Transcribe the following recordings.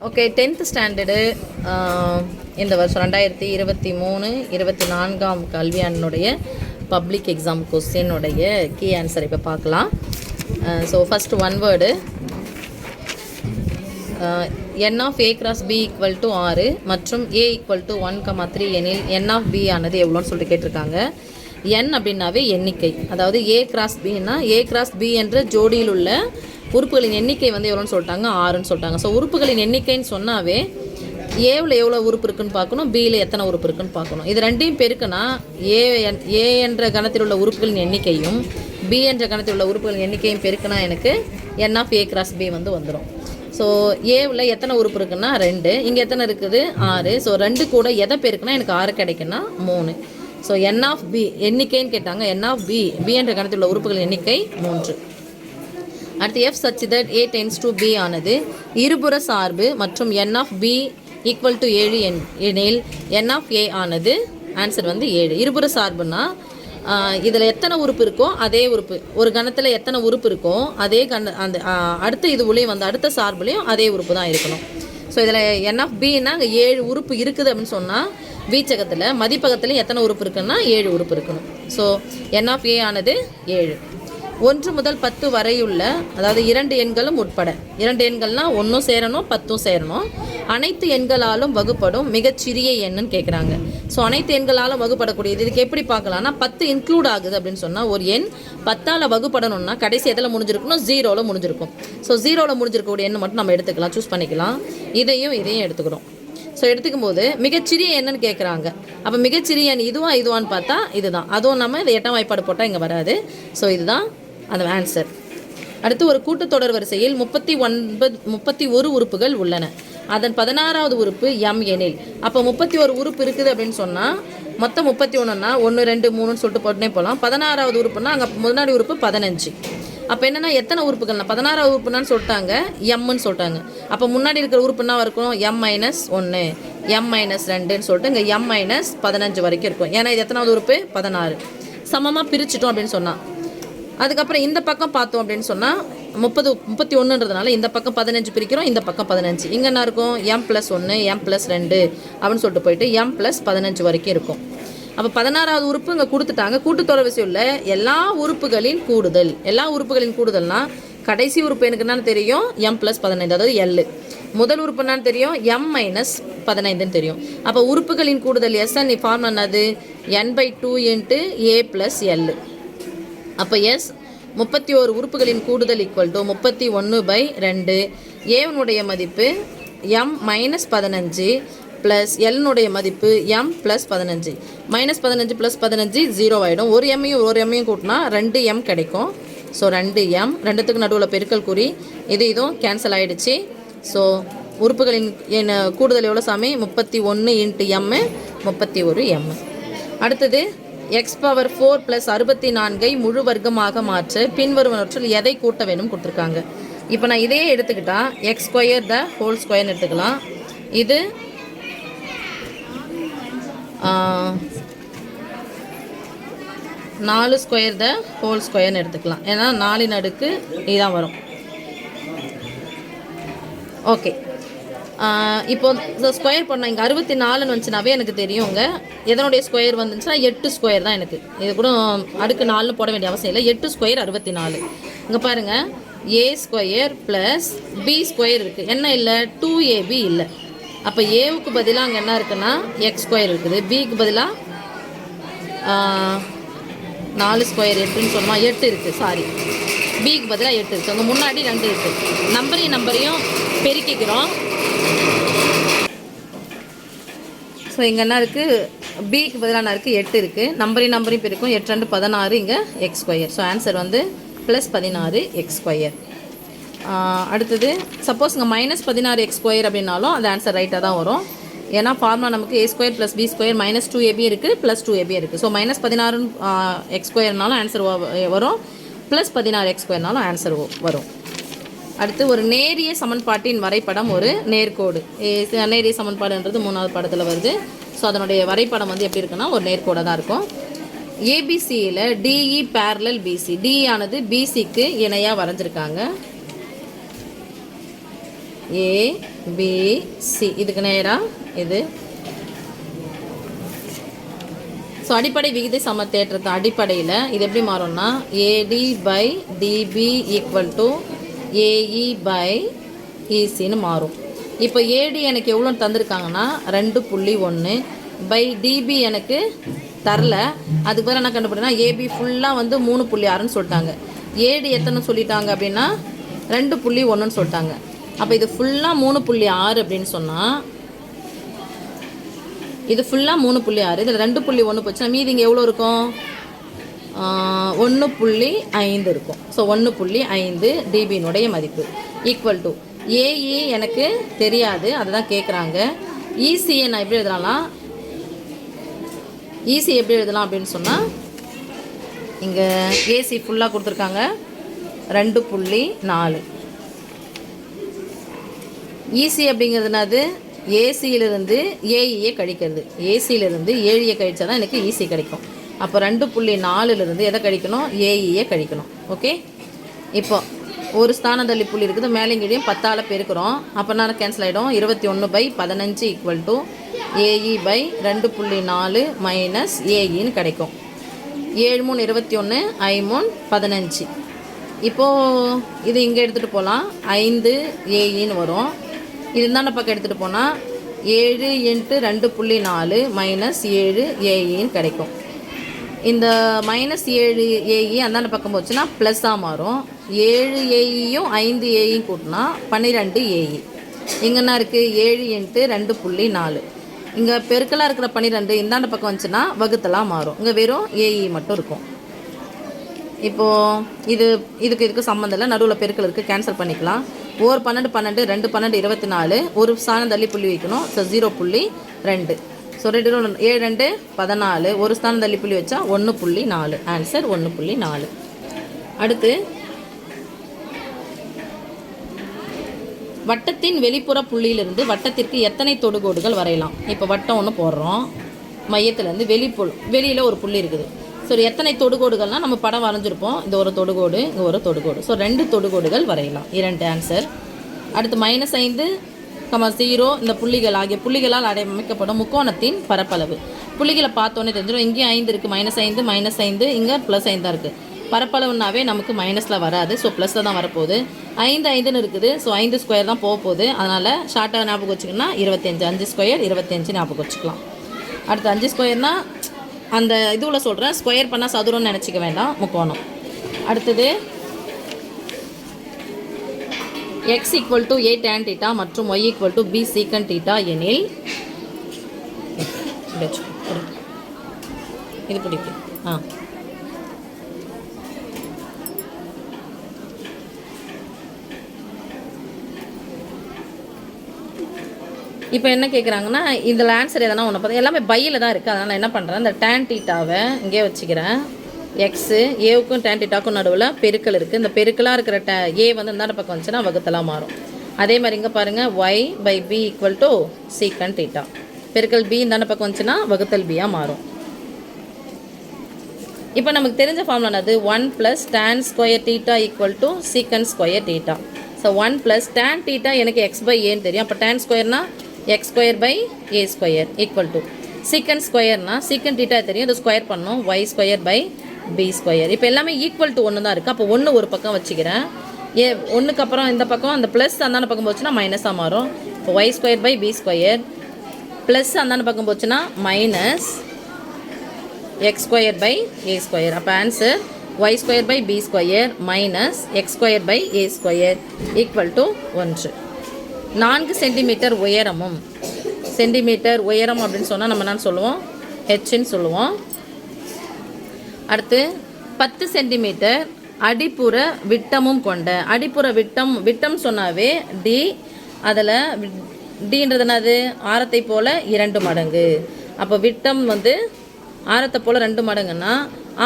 Okay, 10th standard இந்த வருஷம் 2023-24 கல்வியாண்டினுடைய பப்ளிக் எக்ஸாம் கொஸ்டினுடைய கீ ஆன்சர் இப்போ பார்க்கலாம். So first one word n of a cross b equal to 6 மற்றும் a ஈக்குவல் டு 1,3 எனில் n ஆஃப் b ஆனது எவ்வளோன்னு சொல்லிட்டு கேட்டிருக்காங்க. n அப்படின்னாவே எண்ணிக்கை, அதாவது a cross bனா a cross b என்ற ஜோடியில் உள்ள உறுப்புகளின் எண்ணிக்கை வந்து எவ்வளோன்னு சொல்லிட்டாங்க, 6ன்னு சொல்லிட்டாங்க. ஸோ உறுப்புகளின் எண்ணிக்கைன்னு சொன்னாவே ஏவில் எவ்வளோ உறுப்பு இருக்குன்னு பார்க்கணும், பியில் எத்தனை உறுப்பு இருக்குன்னு பார்க்கணும். இது ரெண்டையும் பெருக்குனா ஏ என்ற கணத்தில் உள்ள உறுப்புகளின் எண்ணிக்கையும் பி என்ற கணத்தில் உள்ள உறுப்புகளின் எண்ணிக்கையும் பெருக்குனா எனக்கு n of a cross b வந்து வந்துடும். ஸோ ஏவில் எத்தனை உறுப்பு இருக்குன்னா 2, இங்கே எத்தனை இருக்குது 6. ஸோ 2 கூட எதை பெருக்குனா எனக்கு 6 கிடைக்குன்னா 3. ஸோ n ஆஃப் b எண்ணிக்கைன்னு கேட்டாங்க. n ஆஃப் b என்ற கணத்தில் உள்ள உறுப்புகளின் எண்ணிக்கை 3. அடுத்து f such that a tends to b ஆனது இருபுற சார்பு மற்றும் n of b equal to 7 எனில் n ஆஃப் a ஆனது ஆன்சர் வந்து 7. இருபுற சார்புனா இதில் எத்தனை உறுப்பு இருக்கோ அதே உறுப்பு, ஒரு கணத்தில் எத்தனை உறுப்பு இருக்கோ அதே அந்த அடுத்த இதுலேயும் வந்து அடுத்த சார்புலேயும் அதே உறுப்பு தான் இருக்கணும். ஸோ இதில் n ஆஃப் bனா அங்கே 7 உறுப்பு இருக்குது அப்படின்னு சொன்னால் வீச்சகத்தில் மதிப்பகத்தில் எத்தனை உறுப்பு இருக்குன்னா 7 உறுப்பு இருக்கணும். ஸோ n ஆஃப் a ஆனது 7. 1 முதல் 10 வரையுள்ள, அதாவது 2 எண்களும் உட்பட, 2 எண்கள்னால் 1 சேரணும் 10 சேரணும், அனைத்து எண்களாலும் வகுப்படும் மிகச்சிறிய எண்ணுன்னு கேட்குறாங்க. ஸோ அனைத்து எண்களாலும் வகுப்படக்கூடியது இதுக்கு எப்படி பார்க்கலாம்னா 10 இன்க்ளூட் ஆகுது அப்படின்னு சொன்னால் ஒரு எண் 10ஆல் வகுப்படணும்னா கடைசி எதில் முடிஞ்சிருக்கணும், 0வில் முடிஞ்சிருக்கும். ஸோ 0வில் முடிஞ்சிருக்கக்கூடிய எண்ணை மட்டும் நம்ம எடுத்துக்கலாம், சூஸ் பண்ணிக்கலாம். இதையும் எடுத்துக்கிறோம். ஸோ எடுத்துக்கும் போது மிகச்சிறிய எண்ணுன்னு கேட்குறாங்க. அப்போ மிகச்சிறிய எண் இதுவான்னு பார்த்தா இதுதான். அதுவும் நம்ம இதை 8ஆம் வாய்ப்பாடு போட்டால் இங்கே வராது. ஸோ இதுதான் அந்த ஆன்சர். அடுத்து ஒரு கூட்டுத்தொடர் வரிசையில் 31 உறுப்புகள் உள்ளன. அதன் 16வது உறுப்பு m எனில், அப்போ 31 உறுப்பு இருக்குது அப்படின்னு சொன்னால் மொத்தம் 31ன்னா 1 2 3ன்னு சொல்லிட்டு போட்டுனே போகலாம். 16வது உறுப்புனா அங்கே முன்னாடி உறுப்பு 15. அப்போ என்னென்னா எத்தனை உறுப்புகள்னா 16வது உறுப்புனான்னு சொல்லிட்டாங்க, எம்ன்னு சொல்லிட்டாங்க. அப்போ முன்னாடி இருக்கிற உறுப்புன்னா இருக்கும் m-1 m-2ன்னு சொல்லிட்டு இங்கே m-15 வரைக்கும் இருக்கும். ஏன்னா இது எத்தனாவது உறுப்பு 16. சமமாக பிரிச்சுட்டோம் அப்படின்னு சொன்னால் அதுக்கப்புறம் இந்த பக்கம் பார்த்தோம் அப்படின்னு சொன்னால் 31ன்றதுனால இந்த பக்கம் 15 பிரிக்கிறோம், இந்த பக்கம் 15. இங்கே என்ன இருக்கும் m+1 m+2 அப்படின்னு சொல்லிட்டு போயிட்டு m+15 வரைக்கும் இருக்கும். அப்போ 16வது உறுப்பு இங்கே கொடுத்துட்டாங்க. கூட்டுத்தொடர் வரிசையில் உள்ள எல்லா உறுப்புகளின் கூடுதல்னா கடைசி உறுப்பு எனக்கு என்னன்னு தெரியும் m+15, அதாவது L. முதல் உறுப்பு என்னன்னு தெரியும் m-15ன்னு தெரியும். அப்போ உறுப்புகளின் கூடுதல் SN ஃபார்ம் என்னது n/2 × a + L. அப்போ எஸ் 31 உறுப்புகளின் கூடுதல் ஈக்குவல் டு 31/2. ஏனுடைய மதிப்பு m-15 ப்ளஸ் எல்னுடைய மதிப்பு m+15. -15 + 15 0 ஆகிடும். ஒரு எம்மையும் கூட்டினா 2m கிடைக்கும். ஸோ 2m, ரெண்டுத்துக்கு நடுவில் பெருக்கல் குறி, இதுவும் கேன்சல் ஆகிடுச்சு. ஸோ உறுப்புகளின் கூடுதல் எவ்வளோ சாமி 31 × m 31m. அடுத்தது x⁴ + 64 முழு வர்க்கமாக மாற்ற பின்வருவனவற்றில் எதை கூட்ட வேணும் கொடுத்துருக்காங்க. இப்போ நான் இதையே எடுத்துக்கிட்டா x² த ஹோல் ஸ்கொயர்னு எடுத்துக்கலாம். இது 4² த ஹோல் ஸ்கொயர்னு எடுத்துக்கலாம். ஏன்னா 4 அடுக்கு இதுதான் வரும். ஓகே, இப்போ ஸ்கொயர் பண்ணால் இங்கே 64ன்னு வந்துச்சுனாவே எனக்கு தெரியுங்க எதனுடைய ஸ்கொயர் வந்துச்சுன்னா 8² தான் எனக்கு. இது கூட அடுக்கு 4ன்னு போட வேண்டிய அவசியம் இல்லை. 8² 64. இங்கே பாருங்கள் a² + b² இருக்குது. என்ன இல்லை 2ab இல்லை. அப்போ ஏவுக்கு பதிலாக அங்கே என்ன இருக்குன்னா x² இருக்குது, பிக்கு பதிலாக 4² 8ன்னு சொன்னால் 8 இருக்குது. சாரி, பிக்கு பதிலாக 8 இருக்குது. அங்கே முன்னாடி 2 இருக்குது. நம்பரையும் பெருக்கிக்கிறோம். ஸோ இங்கே என்ன இருக்குது பிக்கு பதிலாக என்ன இருக்குது 8 இருக்குது. நம்பரையும் பெருக்கும் 8 2 16, இங்கே x². ஸோ ஆன்சர் வந்து +16 x². அடுத்தது சப்போஸ் இங்கே -16 x² அப்படின்னாலும் அந்த ஆன்சர் ரைட்டாக தான் வரும். ஏன்னா ஃபார்முலா நமக்கு a² + b² -2ab இருக்குது +2ab இருக்குது. ஸோ -16 x²னாலும் ஆன்சர் வரும், +16 x²னாலும் ஆன்சர் வரும். அடுத்து ஒரு நேரிய சமன்பாட்டின் வரைபடம் ஒரு நேர்கோடு. நேரிய சமன்பாடுன்றது 3வது பாடத்தில் வருது. ஸோ அதனுடைய வரைபடம் வந்து எப்படி இருக்குன்னா ஒரு நேர்கோடாக தான் இருக்கும். ஏபிசியில் டிஇ parallel பிசி, டி ஆனது பிசிக்கு இணையாக வரைஞ்சிருக்காங்க. ஏபிசி இதுக்கு நேராக இது. ஸோ அடிப்படை விகிதை சம தேற்றத்தை அடிப்படையில் இது எப்படி மாறும்னா AD by DB equal to AE by இசின்னு மாறும். இப்போ ஏடி எனக்கு எவ்வளோ தந்திருக்காங்கன்னா 2.1 பை டிபி எனக்கு தரல. அதுக்கு பேர் என்ன கண்டுபிடினா ஏபி ஃபுல்லாக வந்து 3.6ன்னு சொல்லிட்டாங்க. ஏடி எத்தனை சொல்லிட்டாங்க அப்படின்னா 2.1ன்னு சொல்லிட்டாங்க. அப்போ இது ஃபுல்லாக 3.6 அப்படின்னு சொன்னால் இது ஃபுல்லாக 3.6 இதில் 2.1 போச்சுன்னா மீதி இங்கே எவ்வளோ இருக்கும் 1.5 இருக்கும். ஸோ 1.5 டிபியினுடைய மதிப்பு ஈக்குவல் டு ஏஇ எனக்கு தெரியாது, அதுதான் கேட்குறாங்க. ஈசியை நான் எப்படி எழுதலாம், ஈசி எப்படி எழுதலாம் அப்படின்னு சொன்னால் இங்கே ஏசி ஃபுல்லாக கொடுத்துருக்காங்க 2.4. ஈசி அப்படிங்கிறதுனாது ஏசியிலிருந்து ஏஇயை கழிக்கிறது. ஏசியிலிருந்து ஏழியை கழிச்சா தான் எனக்கு ஈசி கிடைக்கும். அப்போ 2.4லிருந்து எதை கழிக்கணும், ஏஇயை கழிக்கணும். ஓகே, இப்போ ஒரு ஸ்தான தள்ளி புள்ளி இருக்குது, மேலேங்கீழையும் 10ஆல் பெருக்கிறோம். அப்போ நான் கேன்சல் ஆகிடும். 21/15 equal to AE by 2.4 minus ஏஇன்னு கிடைக்கும். 7 3 21 5 3 15. இப்போது இது இங்கே எடுத்துகிட்டு போகலாம். 5 ஏஇன்னு வரும். இது இந்தாண்ட பக்கம் எடுத்துகிட்டு போனால் 7 × 2.4 மைனஸ் 7 ஏஇன்னு கிடைக்கும். இந்த மைனஸ் 7 ஏஇ அந்தாண்ட பக்கம் போச்சுன்னா ப்ளஸ்ஸாக மாறும். 7 ஏஇயும் 5 ஏஇயும் கூட்டினா 12 ஏஇ. இங்கே என்ன இருக்குது 7 × 2.4. இங்கே பெருக்கலாக இருக்கிற 12 இந்தாண்ட பக்கம் வந்துச்சுன்னா வகுத்தலாக மாறும். இங்கே வெறும் ஏஇ மட்டும் இருக்கும். இப்போது இதுக்கு சம்மந்தம் இல்லை, நடுவில் பெருக்கல் இருக்குது, கேன்சல் பண்ணிக்கலாம். 1 12 12 2 12 24 ஒரு ஸ்தானம் தள்ளி புள்ளி வைக்கணும். ஸோ 0.2. ஸோ 7 2 14 ஒரு ஸ்தானம் தள்ளி புள்ளி வச்சா 1.4. ஆன்சர் 1.4. அடுத்து வட்டத்தின் வெளிப்புற புள்ளியிலிருந்து வட்டத்திற்கு எத்தனை தொடுகோடுகள் வரையலாம். இப்போ வட்டம் ஒன்று போடுறோம், மையத்திலேருந்து வெளியில் ஒரு புள்ளி இருக்குது. ஸோ எத்தனை தொடுகோடுகள்னால் நம்ம படம் வரைஞ்சிருப்போம். இந்த ஒரு தொடுகோடு, இங்கே ஒரு தொடுகோடு. ஸோ 2 தொடுகோடுகள் வரையலாம். 2 ஆன்சர். அடுத்து -5, 0 இந்த புள்ளிகள் ஆகிய புள்ளிகளால் அமைக்கப்படும் முக்கோணத்தின் பரப்பளவு. புள்ளிகளை பார்த்தோன்னே தெரிஞ்சிடும். இங்கேயும் 5 இருக்குது, -5 -5, இங்கே +5 தான் இருக்குது. பரப்பளவுனாவே நமக்கு மைனஸில் வராது, ஸோ ப்ளஸில் தான் வரப்போகுது. 5 5ன்னு இருக்குது. ஸோ 5 ஸ்கொயர் தான் போக போகுது. அதனால் ஷார்ட்டாக ஞாபகம் வச்சுக்கணும்னா 25. 5 ஸ்கொயர் 25 ஞாபகம் வச்சுக்கலாம். அடுத்து 5 ஸ்கொயர்னால் அந்த இதுவில் சொல்கிறேன், ஸ்கொயர் பண்ணால் சதுரம்னு நினச்சிக்க வேண்டாம், முக்கோணம். அடுத்தது x = a tan θ மற்றும் y = b secant θ எனில் இது பிடிக்கும். இப்போ என்ன கேட்குறாங்கன்னா இதில் ஆன்சர் எதனா ஒன்று பார்த்தா எல்லாமே பையில் தான் இருக்குது. அதனால் என்ன பண்ணுறேன், இந்த டேன் டீட்டாவை இங்கே வச்சுக்கிறேன். எக்ஸு ஏவுக்கும் டேன் டீட்டாக்கும் நடுவில் பெருக்கல் இருக்குது. இந்த பெருக்கலாக இருக்கிற ஏ வந்து இந்தாண்ட பக்கம் வந்துச்சுன்னா வகுத்தலாக மாறும். அதே மாதிரி இங்கே பாருங்கள் y/b = secant θ. பெருக்கல் பி இந்தாண்ட பக்கம் வந்துச்சுன்னா வகுத்தல் பியாக மாறும். இப்போ நமக்கு தெரிஞ்ச ஃபார்முலானது 1 + tan square θ = secant square θ. So 1 + tan θ எனக்கு x/aன்னு தெரியும். அப்போ tan ஸ்கொயர்னா x² / a² = secant ஸ்கொயர்னா secant θ தெரியும், இது ஸ்கொயர் பண்ணணும். y² / b². இப்போ எல்லாமே ஈக்குவல் டு 1 தான் இருக்குது. அப்போ 1 ஒரு பக்கம் வச்சுக்கிறேன். 1க்கு அப்புறம் இந்த பக்கம் அந்த ப்ளஸ் அந்தாண்ட பக்கம் போச்சுன்னா மைனஸாக மாறும். இப்போ y² / b² ப்ளஸ் அந்தாண்ட பக்கம் போச்சுன்னா மைனஸ் x² / a². அப்போ answer y² / b² minus x² / a² = 1. 4 centimetre உயரமும் சென்டிமீட்டர் உயரம் அப்படின்னு சொன்னால் நம்ம என்ன சொல்லுவோம், ஹெச்ன்னு சொல்லுவோம். அடுத்து 10 சென்டிமீட்டர் அடிப்புற விட்டமும் கொண்ட அடிப்புற விட்டம் சொன்னாவே டி, அதில் டின்றது என்னது ஆரத்தை போல் 2 மடங்கு. அப்போ விட்டம் வந்து ஆரத்தை போல் 2 மடங்குன்னா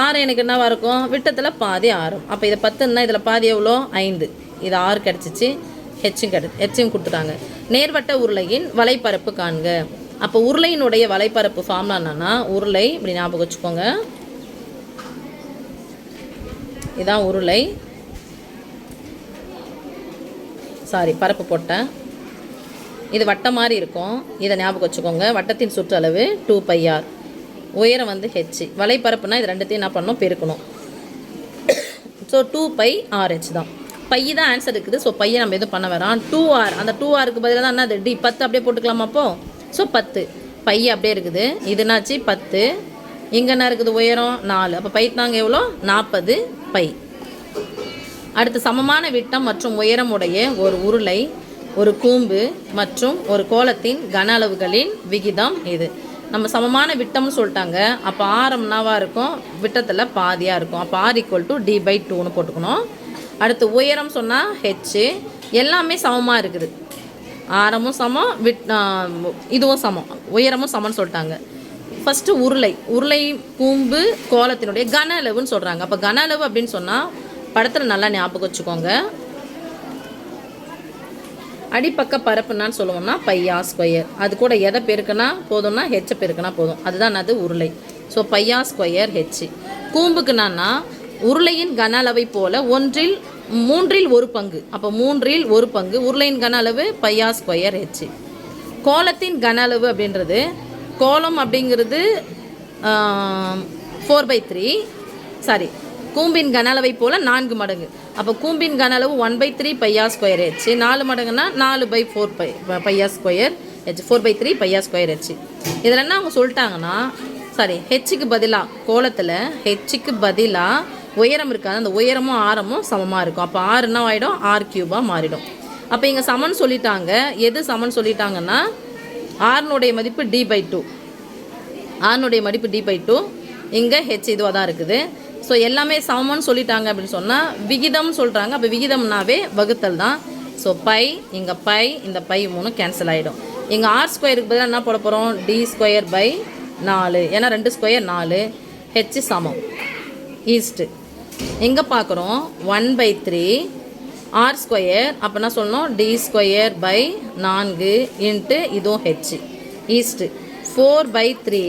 ஆரம் எனக்கு என்னவாக இருக்கும், விட்டத்தில் பாதி ஆரம். அப்போ இதை 10ன்னா இதில் பாதி எவ்வளோ 5, இது 6 கிடச்சிச்சு. ஹெச்சும் கொடுத்துட்டாங்க. நேர்வட்ட உருளையின் வலைப்பரப்பு காண்க. அப்போ உருளையினுடைய வலைப்பரப்பு ஃபார்முலா என்னன்னா, உருளை இப்படி ஞாபகம் வச்சுக்கோங்க, இதான் உருளை. பரப்பு போட்டேன். இது வட்டம் மாதிரி இருக்கும், இதை ஞாபகம் வச்சுக்கோங்க. வட்டத்தின் சுற்றளவு 2πr, உயரம் வந்து ஹெச். வலைப்பரப்புனா இது ரெண்டுத்தையும் என்ன பண்ணணும், பெருக்கணும். ஸோ 2πrh தான். பை தான் ஆன்சர் இருக்குது. ஸோ பையை நம்ம எதுவும் பண்ண வேணாம். 2r, அந்த 2rக்கு பதிலாக தான் என்னது டி, 10 அப்படியே போட்டுக்கலாமா அப்போ? ஸோ 10 பை அப்படியே இருக்குது. இதுனாச்சு 10, இங்கே என்ன இருக்குது உயரம் 4, அப்போ பை தாங்க எவ்வளோ 40 பை. அடுத்து சமமான விட்டம் மற்றும் உயரம் உடைய ஒரு உருளை, ஒரு கூம்பு மற்றும் ஒரு கோலத்தின் கன அளவுகளின் விகிதம் இது. நம்ம சமமான விட்டம்னு சொல்லிட்டாங்க, அப்போ ஆரம் என்னவாக இருக்கும், விட்டத்தில் பாதியாக இருக்கும். அப்போ r = d/2ன்னு போட்டுக்கணும். அடுத்து உயரம் சொன்னால் ஹெச், எல்லாமே சமமாக இருக்குது. ஆரமும் சமம், இதுவும் சமம், உயரமும் சமம்னு சொல்லிட்டாங்க. ஃபஸ்ட்டு உருளை கூம்பு கோலத்தினுடைய கன அளவுன்னு சொல்கிறாங்க. அப்போ கன அளவு அப்படின்னு சொன்னால் படத்தில் நல்லா ஞாபகம் வச்சுக்கோங்க. அடிப்பக்க பரப்புனான்னு சொல்லுவோம்னா πr². அது கூட எதை பெருக்குனா போதும்னா ஹெச்சை பெருக்குனா போதும். அதுதான் அது உருளை. So πr² H. கூம்புக்குனான்னா உருளையின் கன அளவை போல மூன்றில் ஒரு பங்கு. அப்போ 1/3 பங்கு உருளையின் கன அளவு πr² ஹெச். கோலத்தின் கன அளவு அப்படின்றது, கோலம் அப்படிங்கிறது 4/3, சாரி கூம்பின் கன அளவை போல் 4 மடங்கு. அப்போ கூம்பின் கன அளவு 1/3 πr² H. 4 மடங்குன்னா 4/4 πr² H. 4/3 πr² H. இதில் என்ன அவங்க சொல்லிட்டாங்கன்னா, சாரி ஹெச்சுக்கு பதிலாக கோலத்தில் ஹெச்சுக்கு பதிலாக உயரம் இருக்காது, அந்த உயரமும் ஆரமும் சமமாக இருக்கும். அப்போ r என்ன ஆகிடும், r³ மாறிடும். அப்போ இங்கே சமன் சொல்லிட்டாங்க. எது சமன் சொல்லிட்டாங்கன்னா r மதிப்பு d/2, r மதிப்பு d/2, இங்கே ஹெச் இதுவாக தான் இருக்குது. ஸோ எல்லாமே சமம்னு சொல்லிட்டாங்க அப்படின்னு சொன்னால் விகிதம்னு சொல்கிறாங்க. அப்போ விகிதம்னாவே வகுத்தல் தான். ஸோ பை, இங்கே பை, இந்த பை 3 கேன்சல் ஆகிடும். இங்கே r² பதிலாக என்ன போட போகிறோம், d²/4, ஏன்னா 2 ஸ்கொயர் 4, ஹெச் சமம் ஈஸ்ட்டு. எங்கே பார்க்குறோம் 1/3 r², அப்போ என்ன சொல்லணும் d²/4 இன்ட்டு இதுவும் ஹெச் ஈஸ்ட்டு 4/3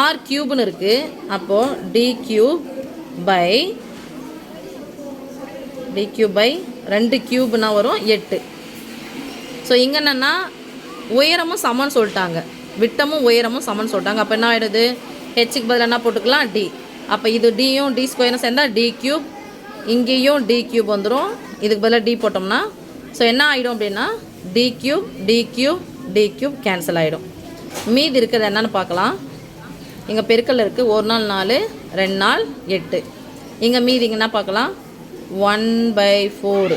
r³ இருக்குது. அப்போது d³/2 க்யூப்னா வரும் 8. ஸோ இங்கே என்னென்னா உயரமும் சமன்னு சொல்லிட்டாங்க, விட்டமும் உயரமும் சமன்னு சொல்லிட்டாங்க. அப்போ என்ன ஆகிடுது, ஹெச்சுக்கு பதில் என்ன போட்டுக்கலாம் டி. அப்போ இது டியும் d² சேர்ந்தால் d³, இங்கேயும் d³ வந்துடும். இதுக்கு பதிலாக டி போட்டோம்னா ஸோ என்ன ஆகிடும் அப்படின்னா d³ கேன்சல் ஆகிடும். மீதி இருக்கிறது என்னென்னு பார்க்கலாம். இங்கே பெருக்கல் இருக்குது, 1 நாள் 4, 2 நாள் 8. இங்கே மீதி என்ன பார்க்கலாம், 1/4,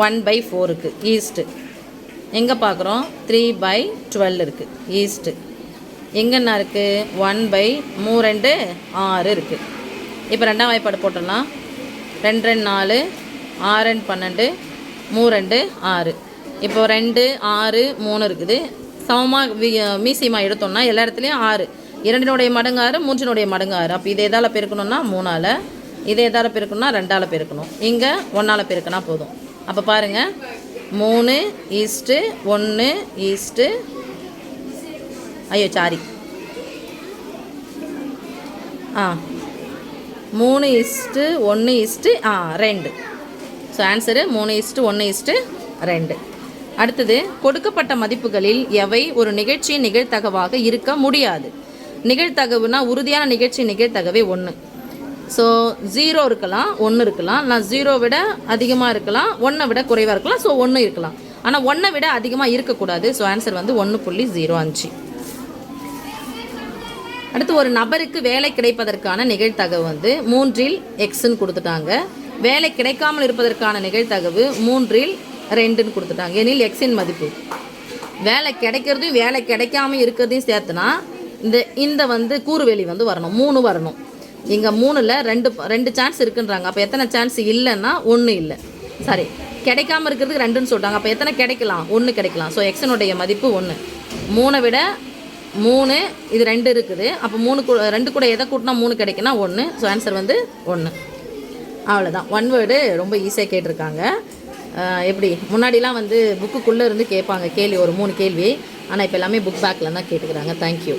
1/4 இருக்குது ஈஸ்ட்டு. எங்கே பார்க்குறோம் 3/12 இருக்குது ஈஸ்ட்டு. எங்கே என்ன இருக்குது 1/3 6 இருக்குது. இப்போ ரெண்டாம் வாய்ப்பாடு போட்டோம்னா 2 2 4, 6 12, 3 6. இப்போ 2 6 3 இருக்குது. சமமாக மீசியமாக எடுத்தோம்னா எல்லா இடத்துலையும் 6, 2 மடங்கு 6, 3 மடங்கு 6. அப்போ இதை எதால் பெருக்கணும்னா 3ஆல், இதை எதால் பெருக்கணும்னா 2ஆல் பெருக்கணும். இங்கே 1ஆல் பெருக்கினா போதும். அப்போ பாருங்கள் 3:1 3:1:2. So answer 3:1:2. அடுத்தது, கொடுக்கப்பட்ட மதிப்புகளில் எவை ஒரு நிகழ்ச்சியின் நிகழ்தகவாக இருக்க முடியாது. நிகழ்தகவுனா உறுதியான நிகழ்ச்சி நிகழ்தகவே 1. ஸோ 0 இருக்கலாம், 1 இருக்கலாம். நான் 0 விட அதிகமாக இருக்கலாம், 1 விட குறைவாக இருக்கலாம். ஸோ 1 இருக்கலாம், ஆனால் 1 விட அதிகமாக இருக்கக்கூடாது. ஸோ ஆன்சர் வந்து 1.05. அடுத்து, ஒரு நபருக்கு வேலை கிடைப்பதற்கான நிகழ்தகவு வந்து 3x கொடுத்துட்டாங்க. வேலை கிடைக்காமல் இருப்பதற்கான நிகழ்தகவு 3/2 கொடுத்துட்டாங்க. எனில் எக்ஸின் மதிப்பு, வேலை கிடைக்கிறதையும் வேலை கிடைக்காம இருக்கிறதையும் சேர்த்துனா இந்த வந்து கூறுவெளி வந்து வரணும், 3 வரணும். இங்கே 3ல் 2 சான்ஸ் இருக்குன்றாங்க. அப்போ எத்தனை சான்ஸ் இல்லைன்னா 1 இல்லை, சாரி கிடைக்காம இருக்கிறதுக்கு 2ன்னு சொல்லிட்டாங்க. அப்போ எத்தனை கிடைக்கலாம், 1 கிடைக்கலாம். ஸோ எக்ஸனுடைய மதிப்பு 1. 3 விட 3, இது 2 இருக்குது. அப்போ 2 கூட எதை கூட்டினா 3 கிடைக்குன்னா 1. ஸோ ஆன்சர் வந்து 1. அவ்வளோதான். 1 வேர்டு ரொம்ப ஈஸியாக கேட்டிருக்காங்க. எப்படி முன்னாடிலாம் வந்து புக்குக்குள்ளே இருந்து கேட்பாங்க கேள்வி, ஒரு 3 கேள்வி. ஆனால் இப்போ எல்லாமே புக் பேக்கில் தான் கேட்டுக்கிறாங்க. தேங்க்யூ.